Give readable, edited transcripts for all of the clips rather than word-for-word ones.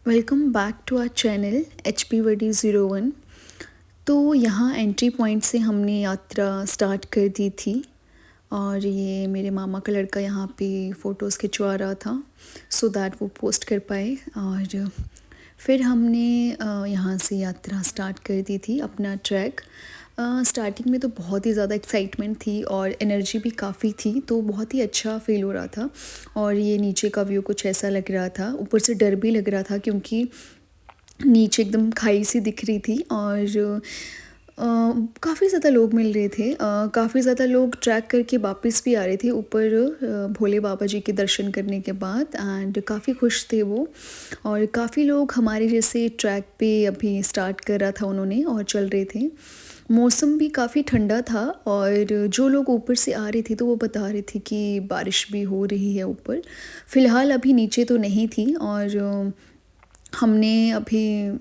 Welcome back to our channel HP Vadi 01। तो यहाँ entry point से हमने यात्रा स्टार्ट कर दी थी और ये मेरे मामा का लड़का यहाँ पे फ़ोटोज़ खिंचवा रहा था सो दैट वो पोस्ट कर पाए। और फिर हमने यहाँ से यात्रा स्टार्ट कर दी थी अपना ट्रैक। स्टार्टिंग में तो बहुत ही ज़्यादा एक्साइटमेंट थी और एनर्जी भी काफ़ी थी, तो बहुत ही अच्छा फील हो रहा था। और ये नीचे का व्यू कुछ ऐसा लग रहा था, ऊपर से डर भी लग रहा था क्योंकि नीचे एकदम खाई सी दिख रही थी और काफ़ी ज़्यादा लोग मिल रहे थे। काफ़ी ज़्यादा लोग ट्रैक करके वापस भी आ रहे थे ऊपर भोले बाबा जी के दर्शन करने के बाद, एंड काफ़ी खुश थे वो। और काफ़ी लोग हमारे जैसे ट्रैक पे अभी स्टार्ट कर रहा था उन्होंने और चल रहे थे। मौसम भी काफ़ी ठंडा था और जो लोग ऊपर से आ रहे थे तो वो बता रहे थे कि बारिश भी हो रही है ऊपर। फ़िलहाल अभी नीचे तो नहीं थी और हमने अभी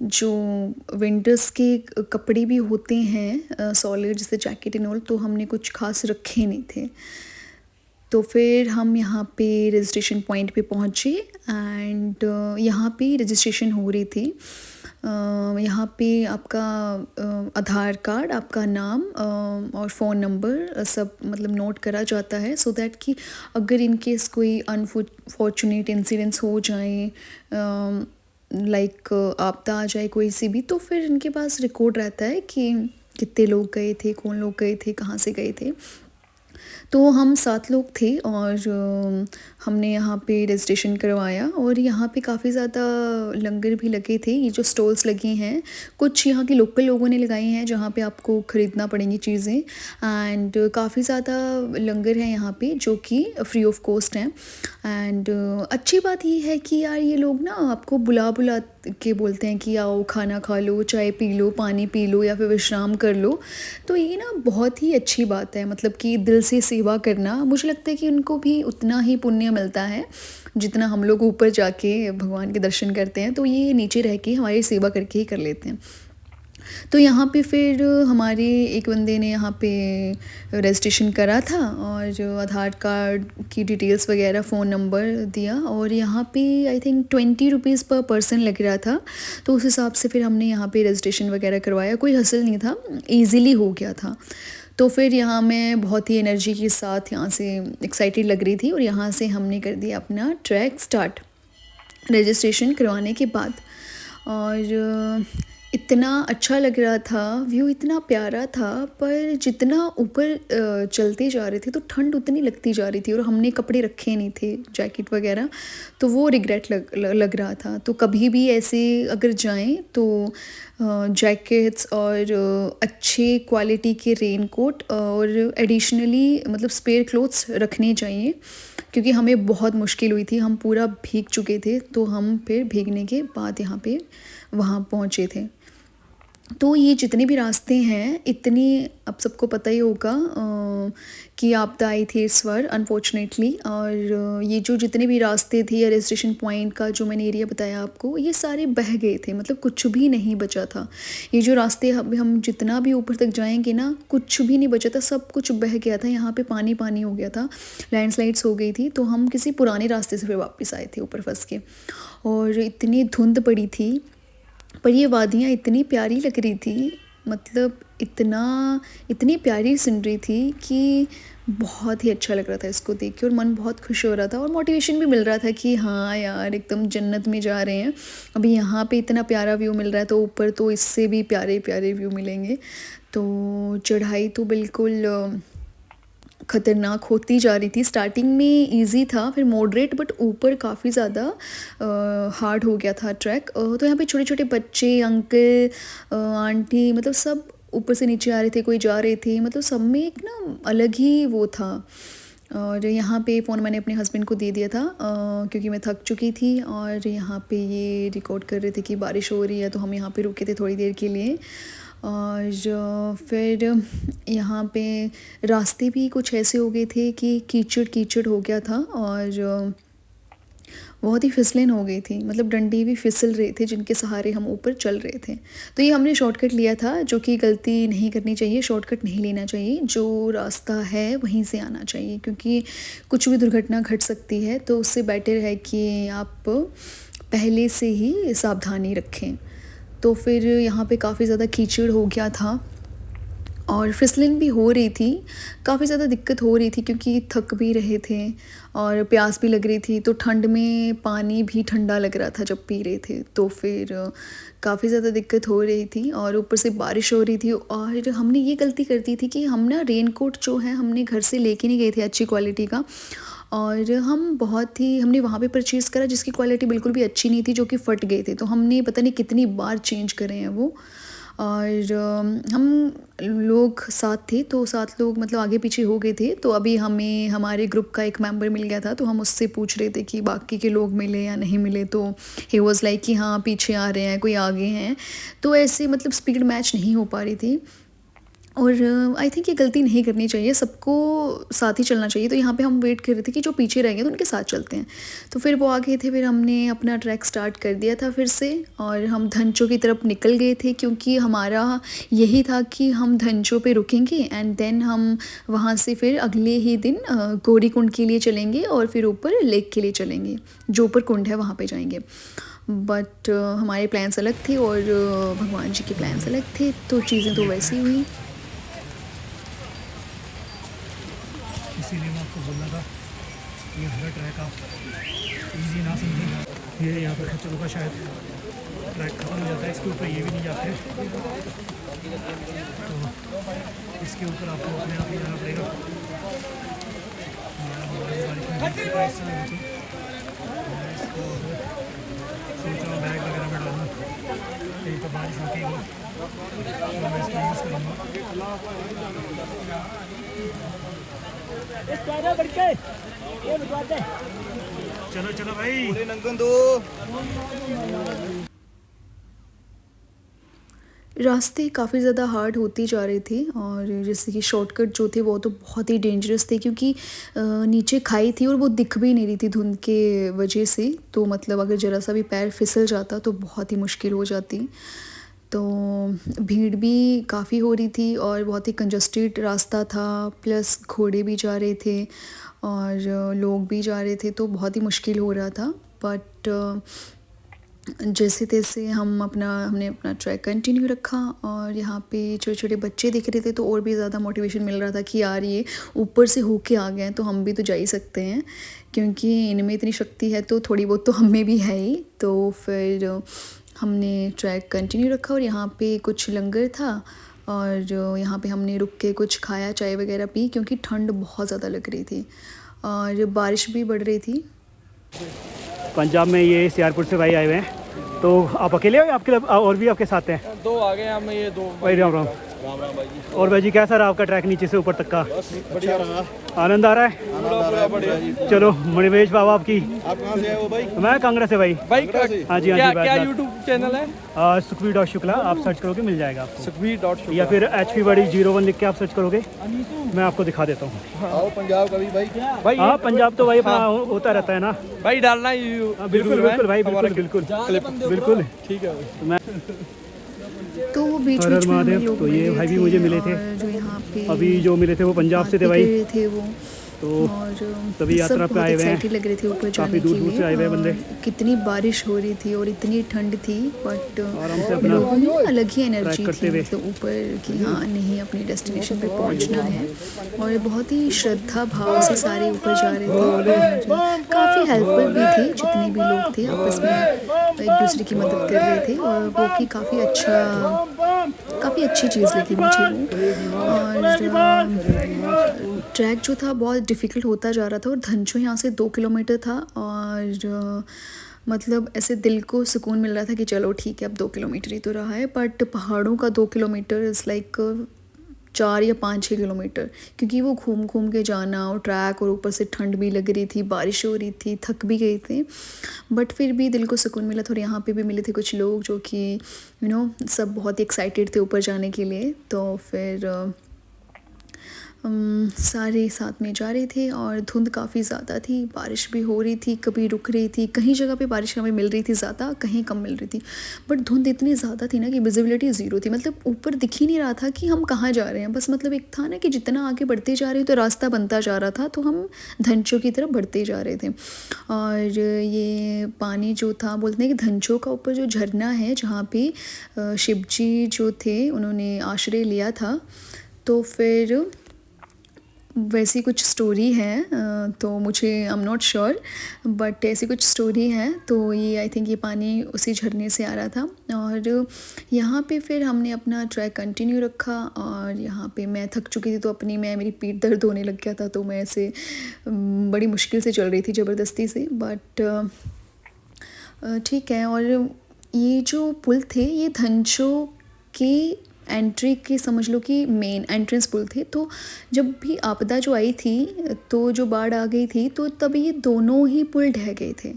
जो विंटर्स के कपड़े भी होते हैं सॉलिड, जैसे जैकेट एंड ऑल, तो हमने कुछ खास रखे नहीं थे। तो फिर हम यहाँ पे रजिस्ट्रेशन पॉइंट पे पहुँचे एंड यहाँ पे रजिस्ट्रेशन हो रही थी। यहाँ पे आपका आधार कार्ड, आपका नाम और फ़ोन नंबर सब मतलब नोट करा जाता है सो दैट कि अगर इन केस कोई अनफॉर्चुनेट इंसिडेंट्स हो जाए, लाइक आपदा आ जाए कोई सी भी, तो फिर इनके पास रिकॉर्ड रहता है कि कितने लोग गए थे, कौन लोग गए थे, कहाँ से गए थे। तो हम 7 लोग थे और हमने यहाँ पे रजिस्ट्रेशन करवाया और यहाँ पे काफ़ी ज़्यादा लंगर भी लगे थे। ये जो स्टॉल्स लगे हैं कुछ यहाँ के लोकल लोगों ने लगाए हैं जहाँ पे आपको ख़रीदना पड़ेंगी चीज़ें, एंड काफ़ी ज़्यादा लंगर हैं यहाँ पे जो कि फ्री ऑफ कॉस्ट हैं। एंड अच्छी बात ये है कि यार ये लोग ना आपको बुला बुला के बोलते हैं कि आओ खाना खा लो, चाय पी लो, पानी पी लो या फिर विश्राम कर लो। तो ये ना बहुत ही अच्छी बात है, मतलब कि दिल से सेवा करना। मुझे लगता है कि उनको भी उतना ही पुण्य मिलता है जितना हम लोग ऊपर जाके भगवान के दर्शन करते हैं, तो ये नीचे रह के हमारी सेवा करके ही कर लेते हैं। तो यहाँ पे फिर हमारे एक बंदे ने यहाँ पे रजिस्ट्रेशन करा था और आधार कार्ड की डिटेल्स वगैरह, फ़ोन नंबर दिया और यहाँ पे आई थिंक 20 रुपीज़ पर पर्सन लग रहा था। तो उस हिसाब से फिर हमने यहाँ पे रजिस्ट्रेशन वगैरह करवाया, कोई हसल नहीं था, ईज़िली हो गया था। तो फिर यहाँ मैं बहुत ही एनर्जी के साथ यहाँ से एक्साइटेड लग रही थी और यहाँ से हमने कर दिया अपना ट्रैक स्टार्ट रजिस्ट्रेशन करवाने के बाद। और इतना अच्छा लग रहा था, व्यू इतना प्यारा था, पर जितना ऊपर चलते जा रहे थे तो ठंड उतनी लगती जा रही थी और हमने कपड़े रखे नहीं थे जैकेट वगैरह, तो वो रिग्रेट लग रहा था। तो कभी भी ऐसे अगर जाएं तो जैकेट्स और अच्छे क्वालिटी के रेनकोट और एडिशनली मतलब स्पेयर क्लोथ्स रखने चाहिए, क्योंकि हमें बहुत मुश्किल हुई थी, हम पूरा भीग चुके थे। तो हम फिर भीगने के बाद यहाँ पे वहाँ पहुँचे थे। तो ये जितने भी रास्ते हैं इतनी, अब सबको पता ही होगा कि आपदा आई थी इस बार अनफॉर्चुनेटली। और ये जो जितने भी रास्ते थे या रजिस्ट्रेशन पॉइंट का जो मैंने एरिया बताया आपको, ये सारे बह गए थे, मतलब कुछ भी नहीं बचा था। ये जो रास्ते हम जितना भी ऊपर तक जाएंगे ना, कुछ भी नहीं बचा था, सब कुछ बह गया था। यहाँ पे पानी पानी हो गया था, लैंडस्लाइड्स हो गई थी। तो हम किसी पुराने रास्ते से फिर वापस आए थे ऊपर फंस के, और इतनी धुंध पड़ी थी, पर ये वादियाँ इतनी प्यारी लग रही थी, मतलब इतनी प्यारी सीनरी थी कि बहुत ही अच्छा लग रहा था इसको देख के और मन बहुत खुश हो रहा था और मोटिवेशन भी मिल रहा था कि हाँ यार एकदम जन्नत में जा रहे हैं। अभी यहाँ पे इतना प्यारा व्यू मिल रहा है तो ऊपर तो इससे भी प्यारे प्यारे व्यू मिलेंगे। तो चढ़ाई तो बिल्कुल ख़तरनाक होती जा रही थी। स्टार्टिंग में इजी था, फिर मॉडरेट, बट ऊपर काफ़ी ज़्यादा हार्ड हो गया था ट्रैक। तो यहाँ पे छोटे छोटे बच्चे, अंकल, आंटी, मतलब सब ऊपर से नीचे आ रहे थे, कोई जा रहे थे, मतलब सब में एक ना अलग ही वो था। और यहाँ पे फ़ोन मैंने अपने हस्बैंड को दे दिया था क्योंकि मैं थक चुकी थी। और यहाँ पे ये रिकॉर्ड कर रहे थे कि बारिश हो रही है, तो हम यहाँ पे रुके थे थोड़ी देर के लिए। और फिर यहाँ पे रास्ते भी कुछ ऐसे हो गए थे कि कीचड़ कीचड़ हो गया था और बहुत ही फिसलन हो गई थी, मतलब डंडे भी फिसल रहे थे जिनके सहारे हम ऊपर चल रहे थे। तो ये हमने शॉर्टकट लिया था, जो कि गलती नहीं करनी चाहिए, शॉर्टकट नहीं लेना चाहिए, जो रास्ता है वहीं से आना चाहिए, क्योंकि कुछ भी दुर्घटना घट सकती है। तो उससे बेटर है कि आप पहले से ही सावधानी रखें। तो फिर यहाँ पे काफ़ी ज़्यादा कीचड़ हो गया था और फिसलन भी हो रही थी, काफ़ी ज़्यादा दिक्कत हो रही थी क्योंकि थक भी रहे थे और प्यास भी लग रही थी। तो ठंड में पानी भी ठंडा लग रहा था जब पी रहे थे, तो फिर काफ़ी ज़्यादा दिक्कत हो रही थी और ऊपर से बारिश हो रही थी। और हमने ये गलती कर दी थी कि हम ना रेनकोट जो है हमने घर से लेके नहीं गए थे अच्छी क्वालिटी का, और हमने वहाँ पे परचेज़ करा जिसकी क्वालिटी बिल्कुल भी अच्छी नहीं थी, जो कि फट गए थे। तो हमने पता नहीं कितनी बार चेंज करे हैं वो। और हम लोग साथ थे, तो 7 लोग मतलब आगे पीछे हो गए थे। तो अभी हमें हमारे ग्रुप का एक मेंबर मिल गया था, तो हम उससे पूछ रहे थे कि बाकी के लोग मिले या नहीं मिले। तो ही वाज लाइक कि हाँ पीछे आ रहे हैं, कोई आगे हैं। तो ऐसे मतलब स्पीड मैच नहीं हो पा रही थी। और आई थिंक ये गलती नहीं करनी चाहिए, सबको साथ ही चलना चाहिए। तो यहाँ पे हम वेट कर रहे थे कि जो पीछे रह गए तो उनके साथ चलते हैं। तो फिर वो आ गए थे, फिर हमने अपना ट्रैक स्टार्ट कर दिया था फिर से, और हम धनचो की तरफ निकल गए थे क्योंकि हमारा यही था कि हम धनचो पे रुकेंगे एंड देन हम वहाँ से फिर अगले ही दिन गौरीकुंड के लिए चलेंगे और फिर ऊपर लेक के लिए चलेंगे, जो ऊपर कुंड है वहाँ पर जाएंगे। बट हमारे प्लान्स अलग थे और भगवान जी के प्लान्स अलग थे, तो चीज़ें तो वैसी हुई। इसीलिए मैं आपको बोल रहा था ये हरा ट्रैक आप इजी ना समझें। ये यहाँ पर खच्चरों का शायद ट्रैक खत्म हो जाता है, इसके ऊपर ये भी नहीं जाते, तो इसके ऊपर आपको अपने आप ही जाना पड़ेगा। इसको सोच रहा हूँ बैग वगैरह में डालूँ, कहीं तो बारिश रुकेगी तो मैं इसको यूज़ करूँगा। चलो चलो भाई नंगन दो। रास्ते काफ़ी ज़्यादा हार्ड होते जा रहे थे, और जैसे कि शॉर्टकट जो थे वो तो बहुत ही डेंजरस थे क्योंकि नीचे खाई थी और वो दिख भी नहीं रही थी धुंध के वजह से। तो मतलब अगर ज़रा सा भी पैर फिसल जाता तो बहुत ही मुश्किल हो जाती। तो भीड़ भी काफ़ी हो रही थी और बहुत ही कंजस्टेड रास्ता था, प्लस घोड़े भी जा रहे थे और लोग भी जा रहे थे, तो बहुत ही मुश्किल हो रहा था। बट जैसे तैसे हमने अपना ट्रैक कंटिन्यू रखा, और यहाँ पे छोटे छोटे बच्चे दिख रहे थे तो और भी ज़्यादा मोटिवेशन मिल रहा था कि यार ये ऊपर से होके आ गए हैं तो हम भी तो जा ही सकते हैं, क्योंकि इनमें इतनी शक्ति है तो थोड़ी बहुत तो हमें भी है ही। तो फिर हमने ट्रैक कंटिन्यू रखा और यहाँ पे कुछ लंगर था, और यहाँ पे हमने रुक के कुछ खाया, चाय वगैरह पी, क्योंकि ठंड बहुत ज़्यादा लग रही थी और बारिश भी बढ़ रही थी। पंजाब में ये सियारपुर से भाई आए हुए हैं, तो आप अकेले हो या आपके और भी आपके साथ हैं? 2 आ गए हम, ये 2 भाई राम राम। राम राम भाई जी। और भाई जी कैसा रहा आपका ट्रैक नीचे से ऊपर तक का? बढ़िया रहा, आनंद आ रहा है? पूरा बढ़िया। चलो मणिवेश बाबा आपकी। आप कहाँ से आए हो भाई? मैं कांग्रेस से भाई। भाई हाँ जी हाँ जी क्या यूट्यूब चैनल है? सुखवीर शुक्ला, आप सर्च करोगे मिल जाएगा आपको, सुखवीर या फिर HP बड़ी 01 लिख के आप सर्च करोगे, मैं आपको दिखा देता हूँ। आओ पंजाब कभी भाई। हाँ पंजाब तो भाई अपना होता रहता है ना भाई, डालना बिल्कुल बिल्कुल भाई, बिल्कुल बिल्कुल ठीक है। मैं तो वो बीच बीच में हमें लोग तो ये भाई भी मुझे मिले थे, जो यहाँ पे अभी जो मिले थे वो पंजाब से थे भाई, थे वो। तो और तभी यात्रा पे आए हुए हैं, एक्साइटेड लग रहे थे ऊपर जाने काफ़ी दूर के दूर से आए हुए हैं बंदे। कितनी बारिश हो रही थी और इतनी ठंड थी, बट आराम से अपना लोगों में अलग ही एनर्जी करते थी, हुए। मतलब ऊपर कि हाँ नहीं अपनी डेस्टिनेशन पे पहुंचना है, और बहुत ही श्रद्धा भाव से सारे ऊपर जा रहे थे। और काफ़ी हेल्पफुल भी थे, जितने भी लोग थे आपस में एक दूसरे की मदद कर रहे थे, और वो कि काफ़ी अच्छी चीज़ लगी मुझे वो। और ट्रैक जो था बहुत डिफ़िकल्ट होता जा रहा था, और धनचो यहाँ से 2 किलोमीटर था, और मतलब ऐसे दिल को सुकून मिल रहा था कि चलो ठीक है अब 2 किलोमीटर ही तो रहा है। बट पहाड़ों का 2 किलोमीटर इज़ लाइक 4 या 5-6 किलोमीटर, क्योंकि वो घूम घूम के जाना और ट्रैक, और ऊपर से ठंड भी लग रही थी, बारिश हो रही थी, थक भी गए थे, बट फिर भी दिल को सुकून मिला था। और यहाँ पे भी मिले थे कुछ लोग जो कि सब बहुत ही एक्साइटेड थे ऊपर जाने के लिए। तो फिर सारे साथ में जा रहे थे और धुंध काफ़ी ज़्यादा थी, बारिश भी हो रही थी, कभी रुक रही थी, कहीं जगह पे बारिश हमें मिल रही थी ज़्यादा, कहीं कम मिल रही थी। बट धुंध इतनी ज़्यादा थी ना कि विजिबिलिटी ज़ीरो थी, मतलब ऊपर दिख ही नहीं रहा था कि हम कहाँ जा रहे हैं। बस मतलब एक था ना कि जितना आगे बढ़ते जा रहे तो रास्ता बनता जा रहा था, तो हम धनचो की तरफ बढ़ते जा रहे थे। और ये पानी जो था, बोलते हैं कि धनचो का ऊपर जो झरना है जहाँ पे शिव जी जो थे उन्होंने आश्रय लिया था, तो फिर वैसी कुछ स्टोरी है। तो मुझे I am not sure, but ऐसी कुछ स्टोरी है। तो ये आई थिंक ये पानी उसी झरने से आ रहा था। और यहाँ पे फिर हमने अपना ट्रैक कंटिन्यू रखा और यहाँ पे मैं थक चुकी थी, तो मेरी पीठ दर्द होने लग गया था, तो मैं ऐसे बड़ी मुश्किल से चल रही थी, ज़बरदस्ती से। बट ठीक है। और ये जो पुल थे ये धनचो की एंट्री की समझ लो कि मेन एंट्रेंस पुल थे। तो जब भी आपदा जो आई थी, तो जो बाढ़ आ गई थी, तो तब ये दोनों ही पुल ढह गए थे।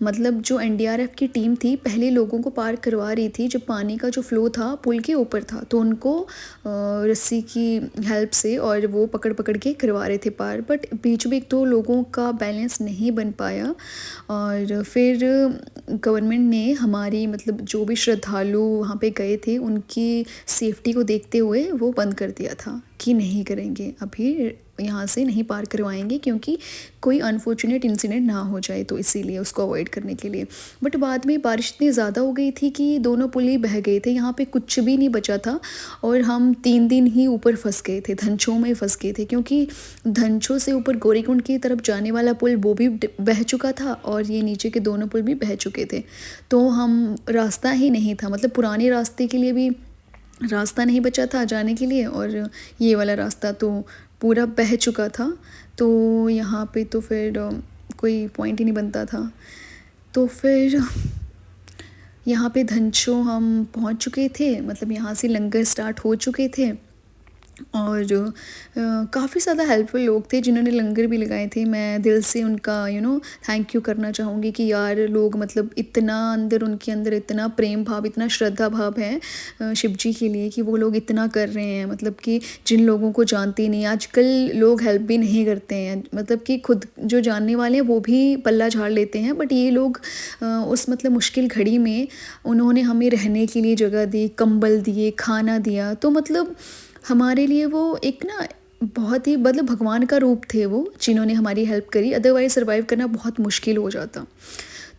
मतलब जो एनडीआरएफ की टीम थी पहले लोगों को पार करवा रही थी, जब पानी का जो फ्लो था पुल के ऊपर था, तो उनको रस्सी की हेल्प से और वो पकड़ पकड़ के करवा रहे थे पार। बट बीच में एक दो लोगों का बैलेंस नहीं बन पाया और फिर गवर्नमेंट ने हमारी मतलब जो भी श्रद्धालु वहाँ पे गए थे उनकी सेफ्टी को देखते हुए वो बंद कर दिया था कि नहीं करेंगे, अभी यहाँ से नहीं पार करवाएंगे, क्योंकि कोई अनफॉर्चुनेट इंसिडेंट ना हो जाए, तो इसीलिए उसको अवॉइड करने के लिए। बट बाद में बारिश इतनी ज़्यादा हो गई थी कि दोनों पुल ही बह गए थे, यहाँ पे कुछ भी नहीं बचा था और हम 3 दिन ही ऊपर फंस गए थे, धनचो में फंस गए थे, क्योंकि धनचो से ऊपर गौरीकुंड की तरफ जाने वाला पुल वो भी बह चुका था और ये नीचे के दोनों पुल भी बह चुके थे। तो हम रास्ता ही नहीं था, मतलब पुराने रास्ते के लिए भी रास्ता नहीं बचा था जाने के लिए, और ये वाला रास्ता तो पूरा बह चुका था। तो यहाँ पे तो फिर कोई पॉइंट ही नहीं बनता था। तो फिर यहाँ पे धनचो हम पहुँच चुके थे, मतलब यहाँ से लंगर स्टार्ट हो चुके थे और काफ़ी ज़्यादा हेल्पफुल लोग थे जिन्होंने लंगर भी लगाए थे। मैं दिल से उनका थैंक यू करना चाहूँगी कि यार लोग मतलब इतना अंदर उनके अंदर इतना प्रेम भाव, इतना श्रद्धा भाव है शिव जी के लिए कि वो लोग इतना कर रहे हैं। मतलब कि जिन लोगों को जानते नहीं, आजकल लोग हेल्प भी नहीं करते हैं, मतलब कि खुद जो जानने वाले हैं वो भी पल्ला झाड़ लेते हैं, बट ये लोग उस मतलब मुश्किल घड़ी में उन्होंने हमें रहने के लिए जगह दी, कंबल दिए, खाना दिया। तो मतलब हमारे लिए वो एक ना बहुत ही मतलब भगवान का रूप थे वो, जिन्होंने हमारी हेल्प करी, अदरवाइज़ सर्वाइव करना बहुत मुश्किल हो जाता।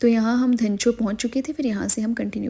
तो यहाँ हम धनचो पहुँच चुके थे, फिर यहाँ से हम कंटिन्यू